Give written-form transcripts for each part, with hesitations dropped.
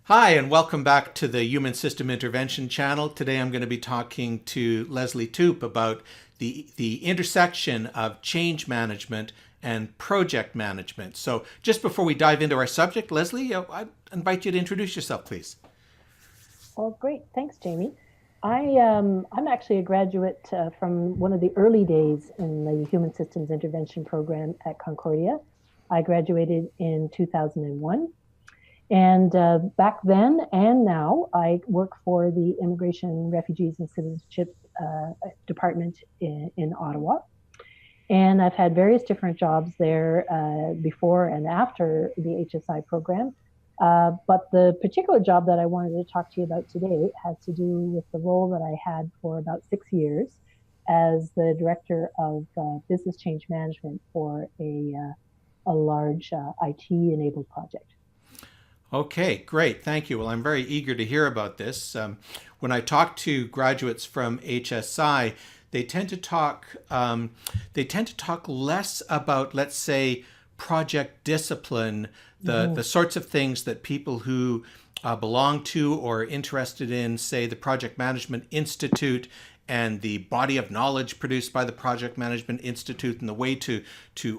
Hi, and welcome back to the Human System Intervention channel. Today I'm going to be talking to Leslie Toope about the intersection of change management and project management. So just before we dive into our subject, Leslie, I invite you to introduce yourself, please. Well, great. Thanks, Jamie. I'm actually a graduate from one of the early days in the Human Systems Intervention program at Concordia. I graduated in 2001. And back then and now, I work for the Immigration, Refugees, and Citizenship Department in Ottawa. And I've had various different jobs there before and after the HSI program. But the particular job that I wanted to talk to you about today has to do with the role that I had for about 6 years as the director of business change management for a large IT-enabled project. Okay, great. Thank you. Well, I'm very eager to hear about this. When I talk to graduates from HSI, they tend to talk. They tend to talk less about, let's say, project discipline, the sorts of things that people who belong to or are interested in, say, the Project Management Institute and the body of knowledge produced by the Project Management Institute and the way to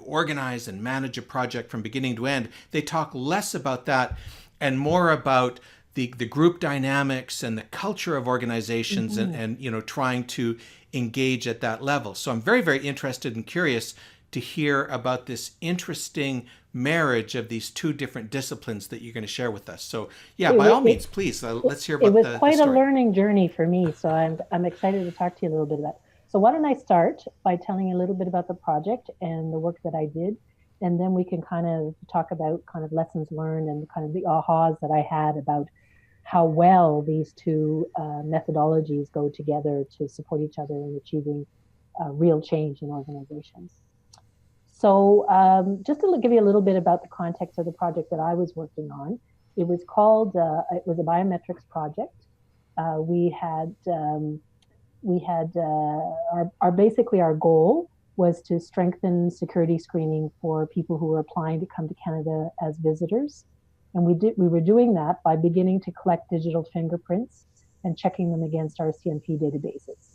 organize and manage a project from beginning to end. They talk less about that and more about the group dynamics and the culture of organizations and trying to engage at that level. So I'm very, very interested and curious to hear about this interesting marriage of these two different disciplines that you're going to share with us. So yeah, It, by all it, means, please, let's hear it about was the quite a story. learning journey for me, so I'm excited to talk to you a little bit about it. So why don't I start by telling you a little bit about the project and the work that I did, and then we can kind of talk about kind of lessons learned and kind of the ahas that I had about how well these two methodologies go together to support each other in achieving real change in organizations. So, just to give you a little bit about the context of the project that I was working on, it was a biometrics project. We had basically our goal was to strengthen security screening for people who were applying to come to Canada as visitors. And we were doing that by beginning to collect digital fingerprints and checking them against our CMP databases.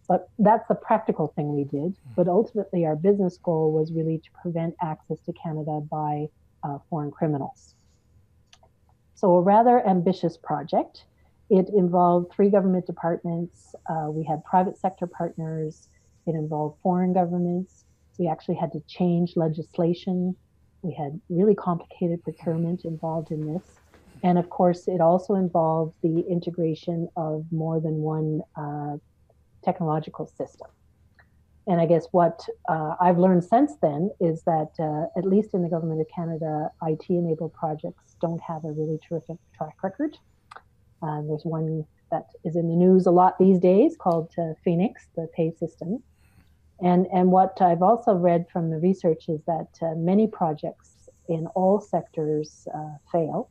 But that's the practical thing we did. But ultimately, our business goal was really to prevent access to Canada by foreign criminals. So, a rather ambitious project. It involved three government departments. We had private sector partners. It involved foreign governments. We actually had to change legislation. We had really complicated procurement involved in this. And of course, it also involved the integration of more than one technological system. And I guess what I've learned since then is that, at least in the Government of Canada, IT-enabled projects don't have a really terrific track record. There's one that is in the news a lot these days called Phoenix, the pay system. And what I've also read from the research is that many projects in all sectors fail,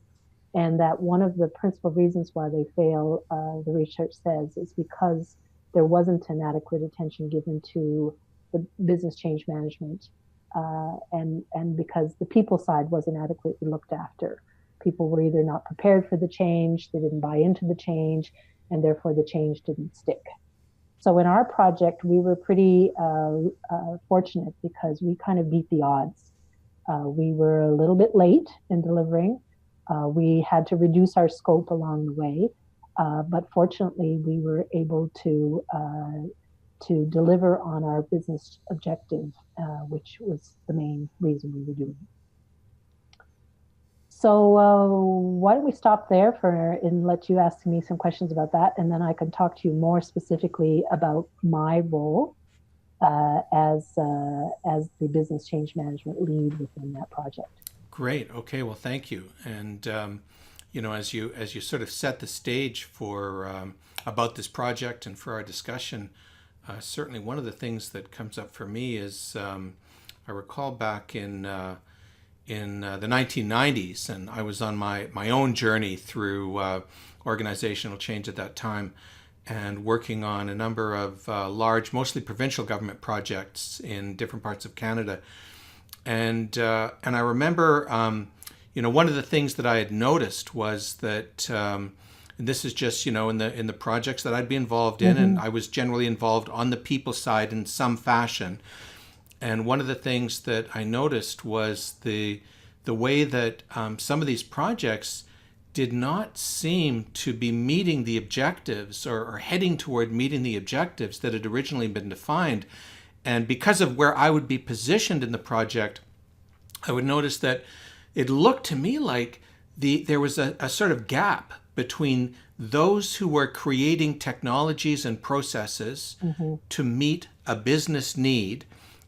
and that one of the principal reasons why they fail, the research says, is because there wasn't an adequate attention given to the business change management, and because the people side wasn't adequately looked after. People were either not prepared for the change, they didn't buy into the change, and therefore the change didn't stick. So in our project, we were pretty fortunate because we kind of beat the odds. We were a little bit late in delivering. We had to reduce our scope along the way. But fortunately, we were able to deliver on our business objective, which was the main reason we were doing it. So why don't we stop there and let you ask me some questions about that, and then I can talk to you more specifically about my role as the business change management lead within that project. Great. Okay. Well, thank you. And as you sort of set the stage for about this project and for our discussion, certainly one of the things that comes up for me is I recall back in the 1990s, and I was on my own journey through organizational change at that time, and working on a number of large, mostly provincial government projects in different parts of Canada. And I remember one of the things that I had noticed was that, and this is just, in the projects that I'd be involved in, and I was generally involved on the people side in some fashion. And one of the things that I noticed was the way that some of these projects did not seem to be meeting the objectives or heading toward meeting the objectives that had originally been defined. And because of where I would be positioned in the project, I would notice that it looked to me like there was a sort of gap between those who were creating technologies and processes to meet a business need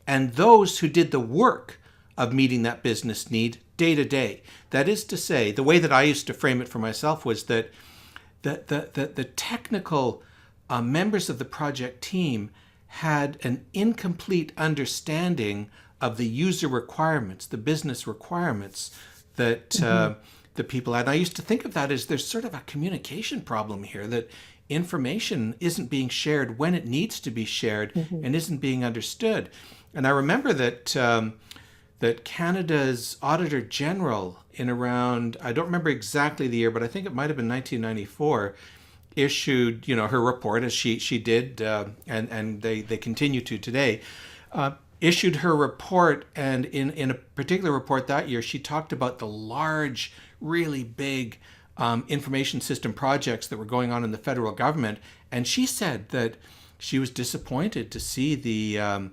and those who did the work of meeting that business need day to day. That is to say, the way that I used to frame it for myself was that the technical members of the project team had an incomplete understanding of the user requirements, the business requirements that the people had. And I used to think of that as there's sort of a communication problem here, that information isn't being shared when it needs to be shared and isn't being understood. And I remember that Canada's Auditor General in around, I don't remember exactly the year, but I think it might have been 1994, issued, her report, as she did, and they continue to today, issued her report. And in a particular report that year, she talked about the large, really big information system projects that were going on in the federal government. And she said that she was disappointed to see the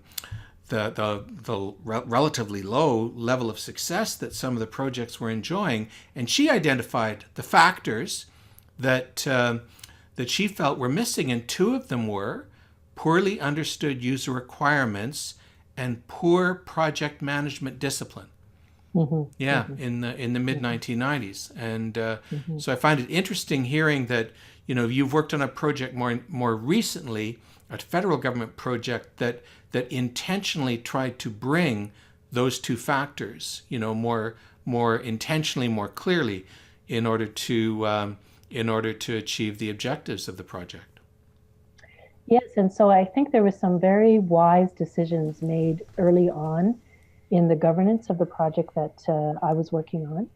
relatively low level of success that some of the projects were enjoying. And she identified the factors that she felt were missing, and two of them were poorly understood user requirements and poor project management discipline. In the mid 1990s. And so I find it interesting hearing that you've worked on a project more recently, a federal government project that intentionally tried to bring those two factors, more intentionally, more clearly, in order to achieve the objectives of the project. Yes, and so I think there were some very wise decisions made early on in the governance of the project that I was working on.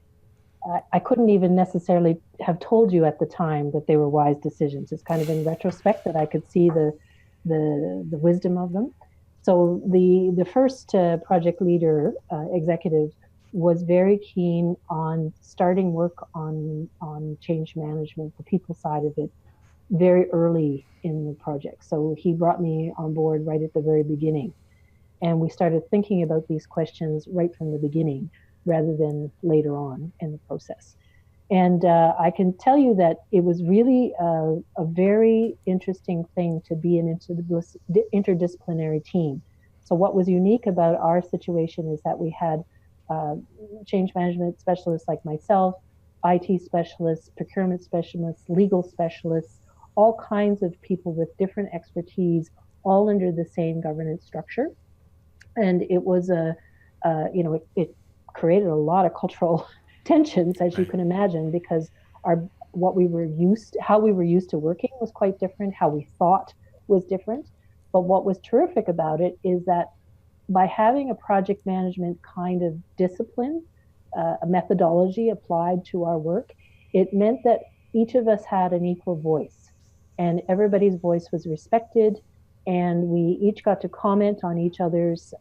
I couldn't even necessarily have told you at the time that they were wise decisions. It's kind of in retrospect that I could see the wisdom of them. So the first project leader, executive, was very keen on starting work on change management, the people side of it, very early in the project. So he brought me on board right at the very beginning. And we started thinking about these questions right from the beginning rather than later on in the process. And I can tell you that it was really a very interesting thing to be an interdisciplinary team. So what was unique about our situation is that we had change management specialists like myself, IT specialists, procurement specialists, legal specialists, all kinds of people with different expertise, all under the same governance structure. And it was it created a lot of cultural tensions, as you can imagine, because how we were used to working was quite different. How we thought was different. But what was terrific about it is that by having a project management kind of discipline, a methodology applied to our work, it meant that each of us had an equal voice, and everybody's voice was respected, and we each got to comment on each other's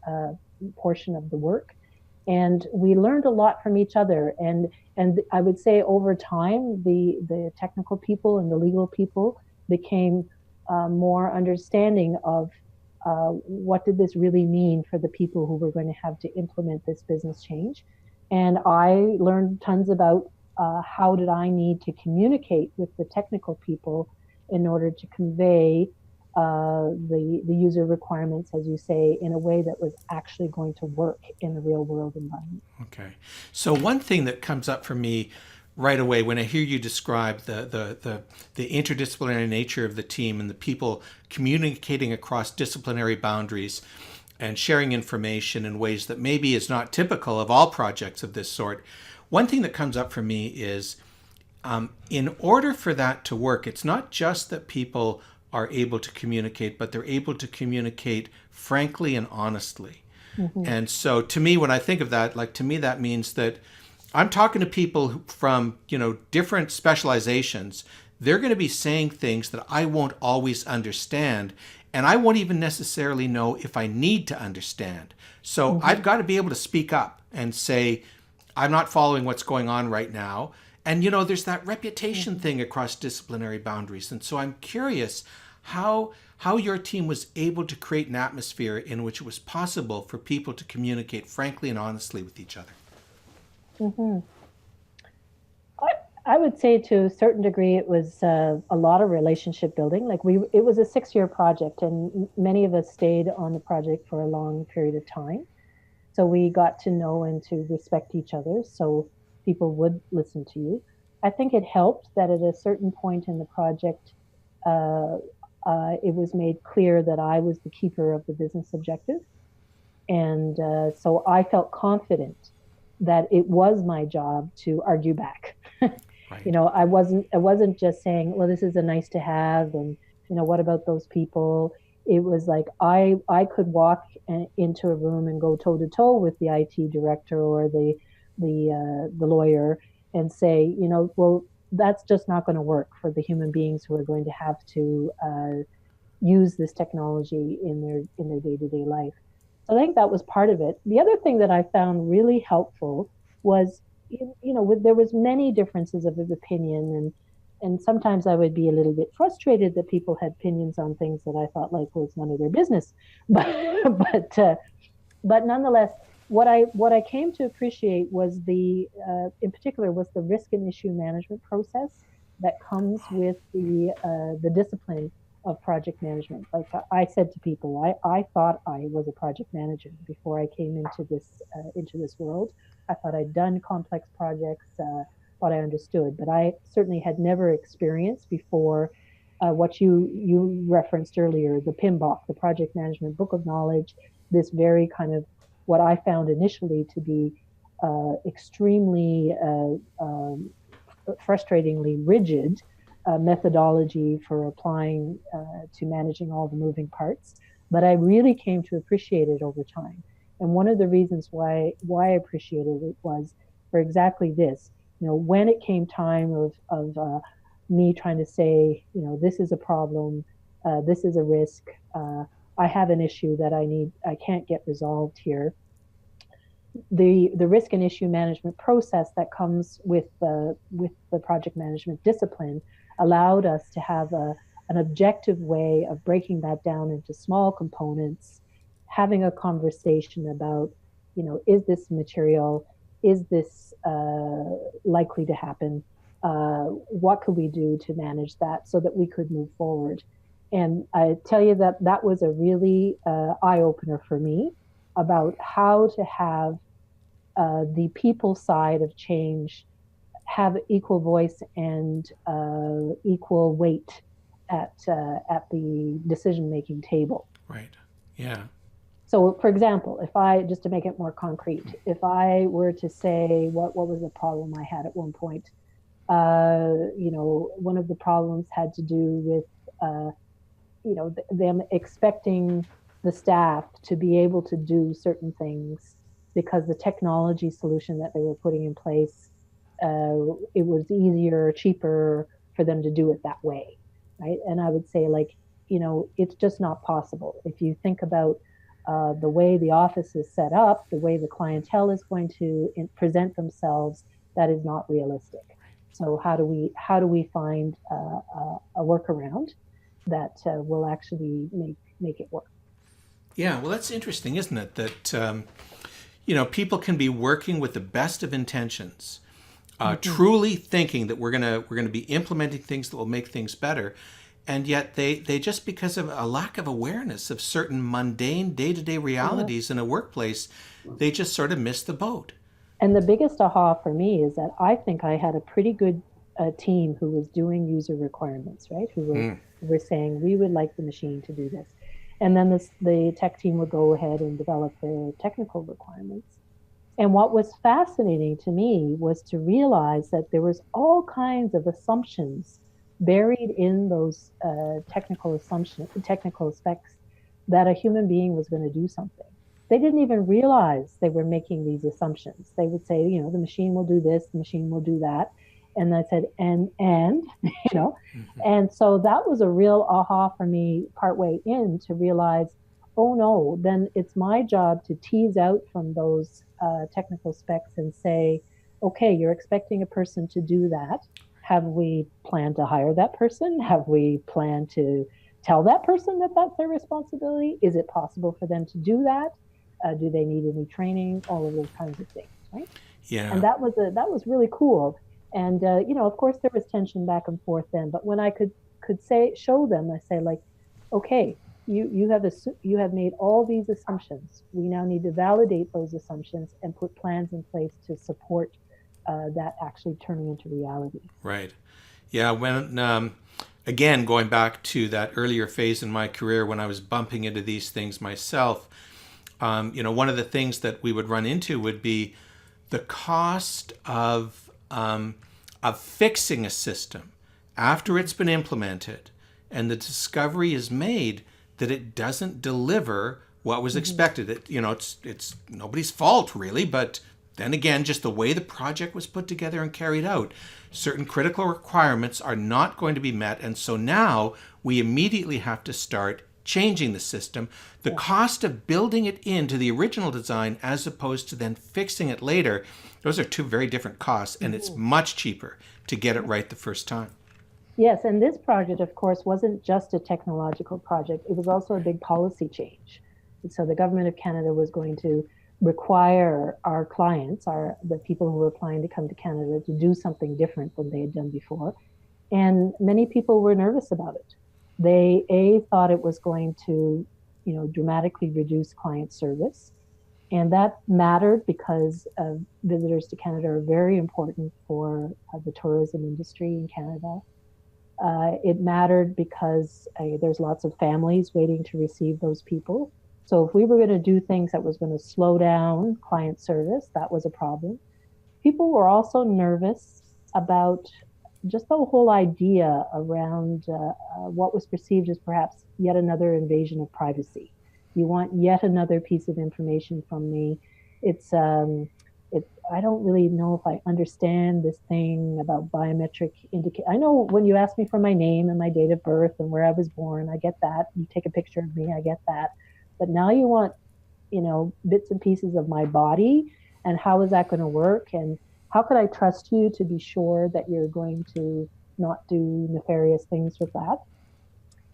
portion of the work. And we learned a lot from each other. And I would say over time, the technical people and the legal people became more understanding of what did this really mean for the people who were going to have to implement this business change. And I learned tons about how did I need to communicate with the technical people in order to convey the user requirements, as you say, in a way that was actually going to work in the real world environment. Okay. So one thing that comes up for me right away when I hear you describe the interdisciplinary nature of the team and the people communicating across disciplinary boundaries and sharing information in ways that maybe is not typical of all projects of this sort, one thing that comes up for me is in order for that to work, it's not just that people are able to communicate, but they're able to communicate frankly and honestly. And so to me, when I think of that, to me, that means that I'm talking to people from, different specializations. They're going to be saying things that I won't always understand, and I won't even necessarily know if I need to understand. So I've got to be able to speak up and say, I'm not following what's going on right now. And, there's that reputation thing across disciplinary boundaries. And so I'm curious how your team was able to create an atmosphere in which it was possible for people to communicate frankly and honestly with each other. Mm-hmm. I would say to a certain degree it was a lot of relationship building. Like it was a 6-year project, and many of us stayed on the project for a long period of time. So we got to know and to respect each other. So people would listen to you. I think it helped that at a certain point in the project, uh, it was made clear that I was the keeper of the business objective. And so I felt confident that it was my job to argue back. Right. I wasn't just saying, well, this is a nice to have, and what about those people? It was like I could walk into a room and go toe to toe with the IT director or the lawyer and say, well, that's just not going to work for the human beings who are going to have to use this technology in their day-to-day life. So I think that was part of it. The other thing that I found really helpful was, there was many differences of opinion, and sometimes I would be a little bit frustrated that people had opinions on things that I thought like was none of their business. But but nonetheless, what I came to appreciate was in particular was the risk and issue management process that comes with the discipline of project management. Like I said to people, I thought I was a project manager before I came into this world. I thought I'd done complex projects, thought I understood, but I certainly had never experienced before what you referenced earlier, the PMBOK, the Project Management Book of Knowledge. This very kind of what I found initially to be extremely frustratingly rigid methodology for applying to managing all the moving parts. But I really came to appreciate it over time. And one of the reasons why I appreciated it was for exactly this. When it came time of me trying to say, this is a problem, this is a risk, I have an issue that I can't get resolved here. The risk and issue management process that comes with the project management discipline allowed us to have an objective way of breaking that down into small components, having a conversation about, is this material, is this likely to happen? What could we do to manage that so that we could move forward? And I tell you that was a really eye opener for me about how to have the people side of change have equal voice and equal weight at the decision making table. Right. Yeah. So, for example, just to make it more concrete, if I were to say what was the problem I had at one point, one of the problems had to do with them expecting the staff to be able to do certain things because the technology solution that they were putting in place, it was easier, cheaper for them to do it that way, right? And I would say, it's just not possible. If you think about the way the office is set up, the way the clientele is going to present themselves, that is not realistic. So how do we find a workaround that will actually make it work? Yeah, well, that's interesting, isn't it? That people can be working with the best of intentions, truly thinking that we're gonna be implementing things that will make things better, and yet they just because of a lack of awareness of certain mundane day-to-day realities in a workplace, they just sort of miss the boat. And the biggest aha for me is that I think I had a pretty good team who was doing user requirements, right? Who were saying, we would like the machine to do this. And then the tech team would go ahead and develop the technical requirements. And what was fascinating to me was to realize that there was all kinds of assumptions buried in those technical specs that a human being was going to do something. they didn't even realize they were making these assumptions. They would say, you know, the machine will do this, the machine will do that. And I said, and, you know, Mhm. and so that was a real aha for me partway in to realize, oh no, then it's my job to tease out from those technical specs and say, okay, you're expecting a person to do that. Have we planned to hire that person? Have we planned to tell that person that that's their responsibility? Is it possible for them to do that? Do they need any training? All of those kinds of things, right? Yeah. And that was really cool. And you know, of course, there was tension back and forth then. But when I could say show them, I say like, okay, you have made all these assumptions. We now need to validate those assumptions and put plans in place to support that actually turning into reality. Right. Yeah. When again, going back to that earlier phase in my career when I was bumping into these things myself, you know, one of the things that we would run into would be the cost of fixing a system after it's been implemented, and the discovery is made that it doesn't deliver what was expected. It, you know, it's nobody's fault really, but then again, just the way the project was put together and carried out, certain critical requirements are not going to be met, and so now we immediately have to start changing the system. The cost of building it into the original design as opposed to then fixing it later, those are two very different costs, and it's much cheaper to get it right the first time. Yes, and this project, of course, wasn't just a technological project. It was also a big policy change. And so the government of Canada was going to require our clients, the people who were applying to come to Canada, to do something different than they had done before. And many people were nervous about it. They thought it was going to, you know, dramatically reduce client service. And that mattered because visitors to Canada are very important for the tourism industry in Canada. It mattered because there's lots of families waiting to receive those people. So if we were going to do things that was going to slow down client service, that was a problem. People were also nervous about just the whole idea around what was perceived as perhaps yet another invasion of privacy. You want yet another piece of information from me. It's I don't really know if I understand this thing about biometric indicate. I know when you ask me for my name and my date of birth and where I was born, I get that. You take a picture of me, I get that. But now you want, you know, bits and pieces of my body, and how is that going to work? And how could I trust you to be sure that you're going to not do nefarious things with that?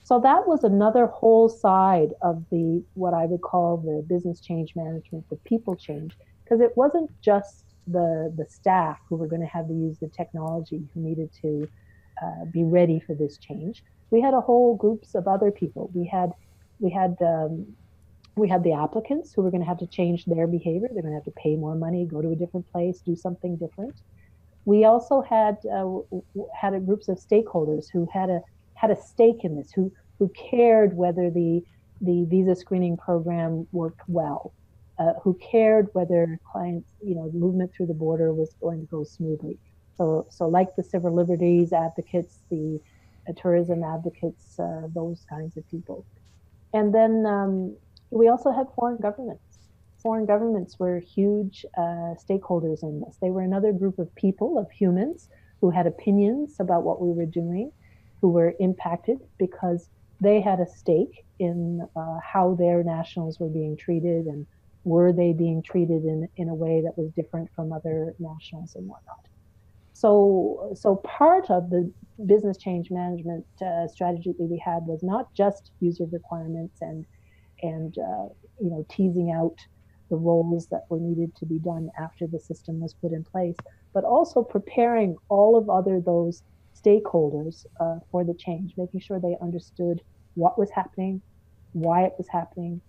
So that was another whole side of the what I would call the business change management, the people change, because it wasn't just the staff who were going to have to use the technology who needed to be ready for this change. We had a whole groups of other people. We had we had the applicants who were going to have to change their behavior. They're going to have to pay more money, go to a different place, do something different. We also had groups of stakeholders who had a stake in this, who cared whether the visa screening program worked well, who cared whether clients, you know, movement through the border was going to go smoothly. So like the civil liberties advocates, the tourism advocates, those kinds of people. And then we also had foreign governments. Foreign governments were huge stakeholders in this. They were another group of people, of humans, who had opinions about what we were doing, who were impacted because they had a stake in how their nationals were being treated, and were they being treated in a way that was different from other nationals and whatnot. So part of the business change management strategy that we had was not just user requirements and you know, teasing out the roles that were needed to be done after the system was put in place, but also preparing all of other those stakeholders for the change, making sure they understood what was happening, why it was happening,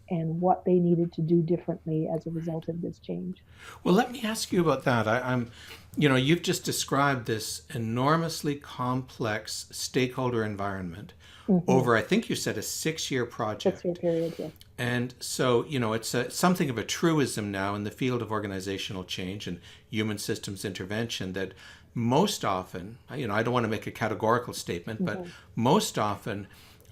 and what they needed to do differently as a result of this change. Well, let me ask you about that. I'm, you know, you've just described this enormously complex stakeholder environment over, I think you said, a 6-year project. 6-year period, yeah. And so, you know, it's something of a truism now in the field of organizational change and human systems intervention that most often, you know, I don't want to make a categorical statement, but most often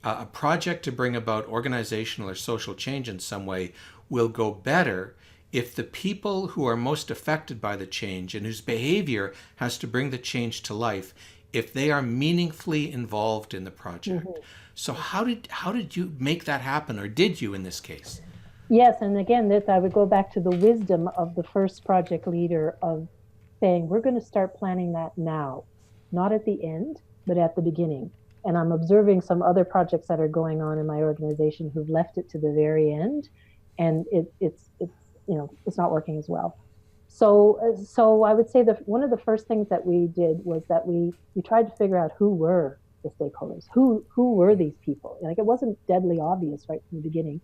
a project to bring about organizational or social change in some way will go better if the people who are most affected by the change and whose behavior has to bring the change to life, if they are meaningfully involved in the project. Mm-hmm. So how did you make that happen, or did you in this case? Yes, and again, that I would go back to the wisdom of the first project leader of saying, we're going to start planning that now, not at the end, but at the beginning. And I'm observing some other projects that are going on in my organization who've left it to the very end, and it's not working as well. So I would say that one of the first things that we did was that we tried to figure out who were the stakeholders, who were these people. Like, it wasn't deadly obvious right from the beginning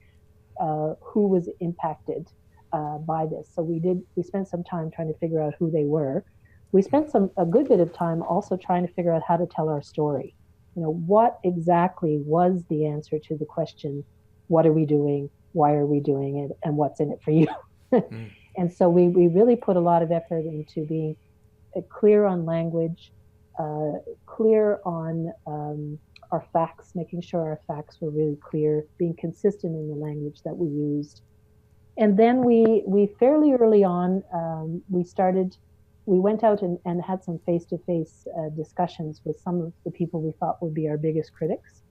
who was impacted by this. So we spent some time trying to figure out who they were. We spent a good bit of time also trying to figure out how to tell our story. What exactly was the answer to the question, what are we doing? Why are we doing it? And what's in it for you? Mm. And so we really put a lot of effort into being clear on language, clear on our facts, making sure our facts were really clear, being consistent in the language that we used. And then we fairly early on, we went out and had some face-to-face discussions with some of the people we thought would be our biggest critics.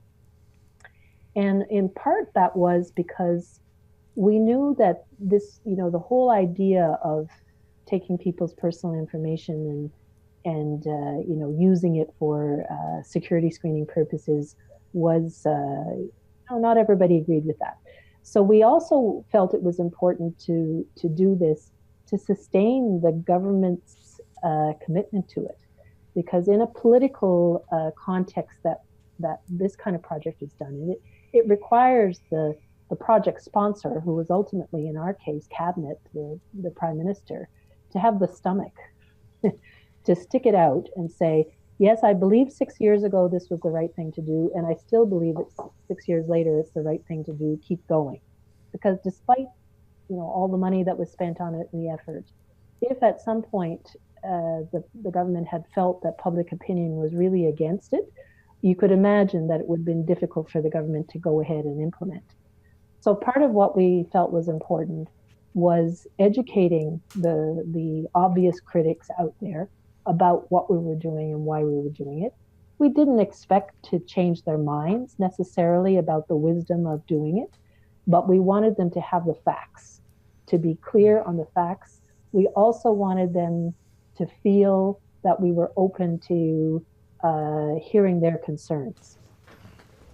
And in part that was because we knew that this, the whole idea of taking people's personal information and using it for security screening purposes was, not everybody agreed with that. So we also felt it was important to do this to sustain the government's commitment to it, because in a political context that this kind of project is done, it requires the project sponsor, who was ultimately, in our case, cabinet, the prime minister, to have the stomach to stick it out and say, yes, I believe 6 years ago this was the right thing to do, and I still believe it's 6 years later it's the right thing to do. Keep going. Because despite all the money that was spent on it and the effort, if at some point the government had felt that public opinion was really against it, you could imagine that it would have been difficult for the government to go ahead and implement. So part of what we felt was important was educating the obvious critics out there about what we were doing and why we were doing it. We didn't expect to change their minds necessarily about the wisdom of doing it, but we wanted them to have the facts, to be clear on the facts. We also wanted them to feel that we were open to hearing their concerns.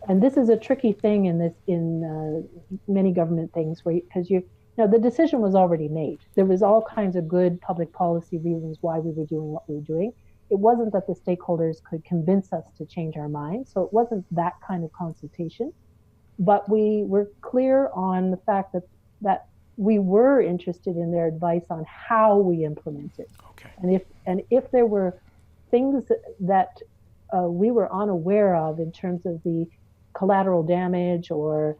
And this is a tricky thing in many government things, because the decision was already made. There was all kinds of good public policy reasons why we were doing what we were doing. It wasn't that the stakeholders could convince us to change our minds, so it wasn't that kind of consultation. But we were clear on the fact that we were interested in their advice on how we implement it. Okay. And if there were things that we were unaware of in terms of the collateral damage or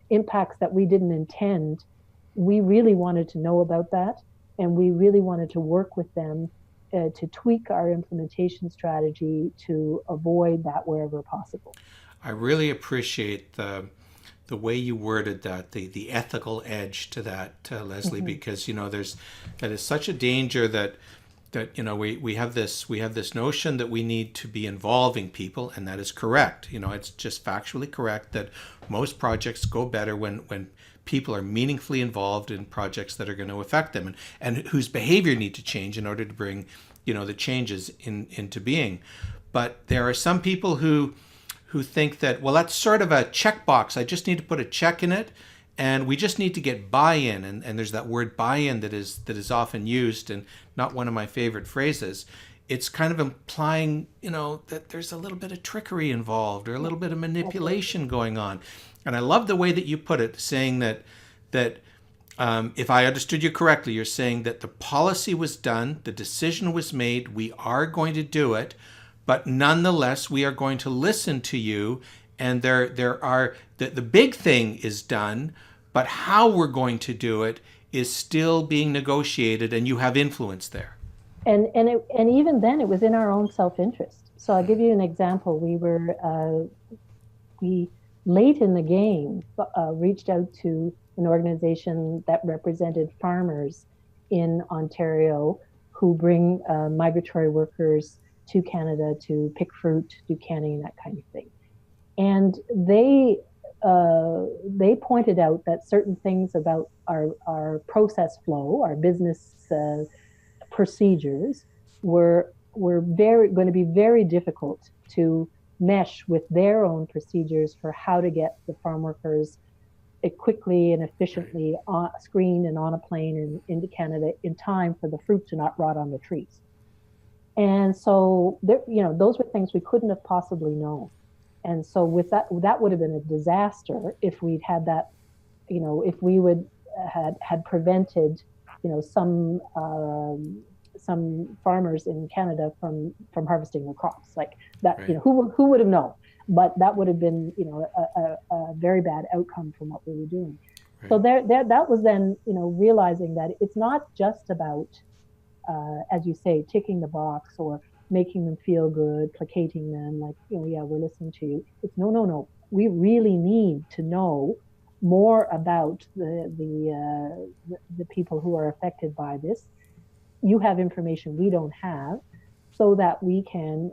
impacts that we didn't intend, we really wanted to know about that, and we really wanted to work with them to tweak our implementation strategy to avoid that wherever possible. I really appreciate the way you worded that, the ethical edge to that, Leslie, mm-hmm. because that is such a danger that we have this notion that we need to be involving people, and that is correct. It's just factually correct that most projects go better when people are meaningfully involved in projects that are going to affect them and whose behavior need to change in order to bring the changes into being. But there are some people who think that, well, that's sort of a checkbox. I just need to put a check in it, and we just need to get buy-in. And there's that word buy-in that is often used, and not one of my favorite phrases. It's kind of implying, that there's a little bit of trickery involved or a little bit of manipulation going on. And I love the way that you put it, saying that if I understood you correctly, you're saying that the policy was done, the decision was made, we are going to do it, but nonetheless, we are going to listen to you. And there are the big thing is done, but how we're going to do it is still being negotiated, and you have influence there. And even then, it was in our own self-interest. So I'll give you an example. We late in the game, reached out to an organization that represented farmers in Ontario who bring migratory workers to Canada to pick fruit, do canning, that kind of thing. And they pointed out that certain things about our process flow, our business procedures, were going to be very difficult to mesh with their own procedures for how to get the farm workers quickly and efficiently screened and on a plane and into Canada in time for the fruit to not rot on the trees. And so there, those were things we couldn't have possibly known. And so with that would have been a disaster if we'd had that, if we would had prevented, some farmers in Canada from harvesting their crops like that. Right. Who would have known? But that would have been, a very bad outcome from what we were doing. Right. So that was then, realizing that it's not just about, as you say, ticking the box or making them feel good, placating them, like, yeah, we're listening to you. It's no. We really need to know more about the people who are affected by this. You have information we don't have, so that we can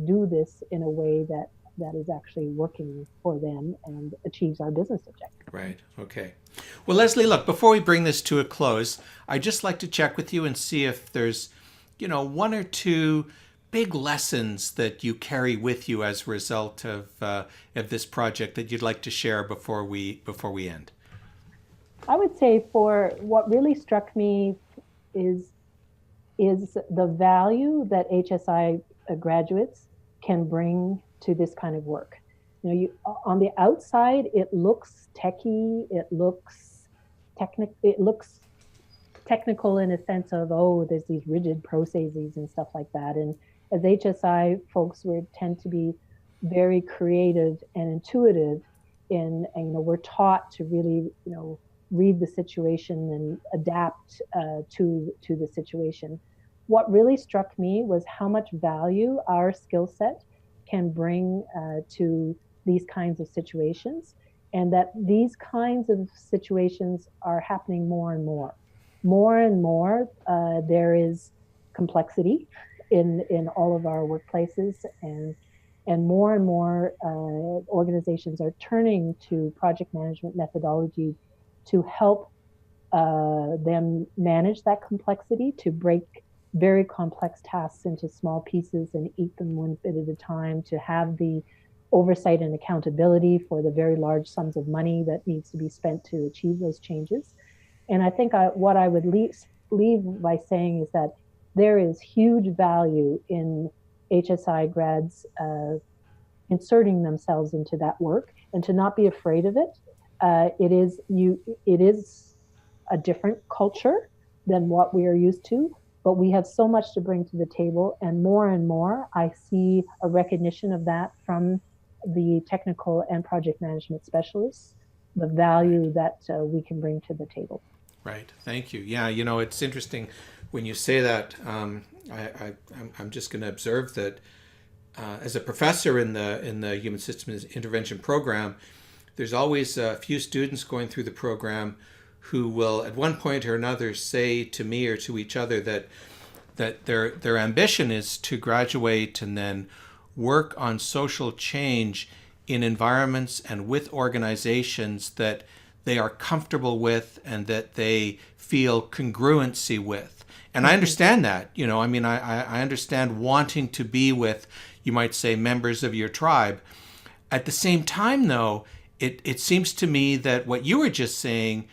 do this in a way that is actually working for them and achieves our business objective. Right. Okay. Well, Leslie, look, before we bring this to a close, I'd just like to check with you and see if there's, one or two big lessons that you carry with you as a result of this project that you'd like to share before we end. I would say for what really struck me is the value that HSI graduates can bring to this kind of work. On the outside, it looks techy, it looks technical in a sense of, there's these rigid processes and stuff like that. And as HSI folks, we tend to be very creative and intuitive we're taught to really, read the situation and adapt to the situation. What really struck me was how much value our skill set can bring to these kinds of situations, and that these kinds of situations are happening more and more. More and more, there is complexity in all of our workplaces, and more organizations are turning to project management methodology to help them manage that complexity, to break very complex tasks into small pieces and eat them one bit at a time, to have the oversight and accountability for the very large sums of money that needs to be spent to achieve those changes. And I think what I would leave by saying is that there is huge value in HSI grads inserting themselves into that work, and to not be afraid of it. It is a different culture than what we are used to, but we have so much to bring to the table, and more I see a recognition of that from the technical and project management specialists, the value that we can bring to the table. Right. Thank you. Yeah, it's interesting when you say that. I'm just going to observe that as a professor in the Human Systems Intervention program, there's always a few students going through the program who will, at one point or another, say to me or to each other that their ambition is to graduate and then work on social change in environments and with organizations that they are comfortable with and that they feel congruency with. And I understand that, I understand wanting to be with, you might say, members of your tribe. At the same time, though, it seems to me that what you were just saying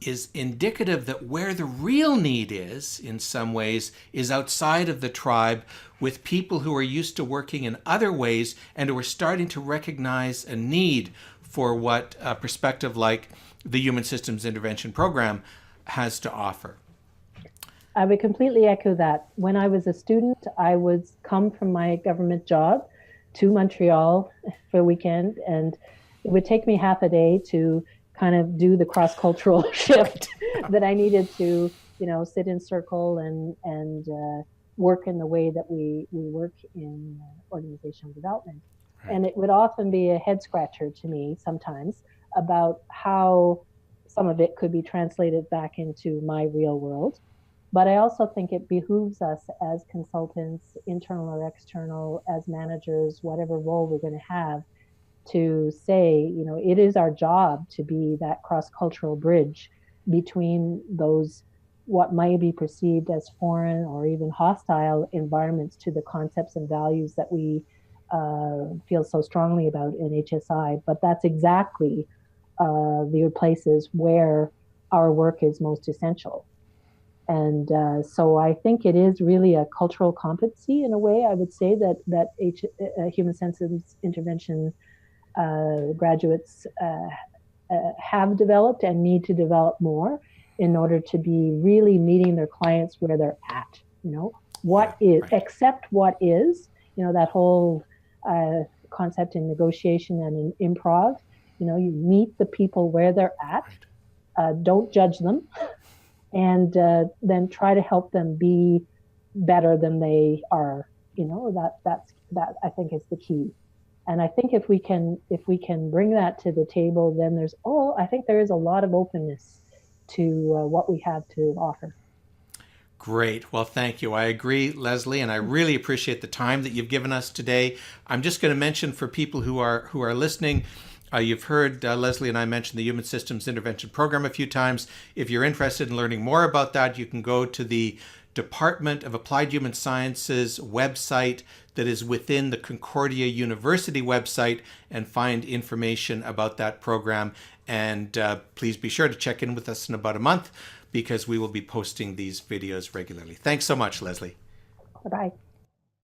is indicative that where the real need is, in some ways, is outside of the tribe, with people who are used to working in other ways and who are starting to recognize a need for what a perspective like the Human Systems Intervention Program has to offer. I would completely echo that. When I was a student, I would come from my government job to Montreal for a weekend, and it would take me half a day to kind of do the cross-cultural shift that I needed to, sit in circle and work in the way that we work in organizational development. And it would often be a head scratcher to me sometimes about how some of it could be translated back into my real world. But I also think it behooves us as consultants, internal or external, as managers, whatever role we're going to have, to say, you know, it is our job to be that cross-cultural bridge between those what might be perceived as foreign or even hostile environments to the concepts and values that we feel so strongly about in HSI. But that's exactly the places where our work is most essential. And so I think it is really a cultural competency in a way. I would say that human senses intervention graduates have developed and need to develop more in order to be really meeting their clients where they're at. You know, what is, accept what is, you know, that whole concept in negotiation and in improv. You know, you meet the people where they're at, don't judge them, and then try to help them be better than they are. You know, that I think is the key. And I think if we can bring that to the table, then I think there is a lot of openness to what we have to offer. Great. Well, thank you. I agree, Leslie, and I really appreciate the time that you've given us today. I'm just going to mention for people who are listening, you've heard Leslie and I mention the Human Systems Intervention Program a few times. If you're interested in learning more about that, you can go to the Department of Applied Human Sciences website that is within the Concordia University website and find information about that program. And please be sure to check in with us in about a month, because we will be posting these videos regularly. Thanks so much, Leslie. Bye-bye.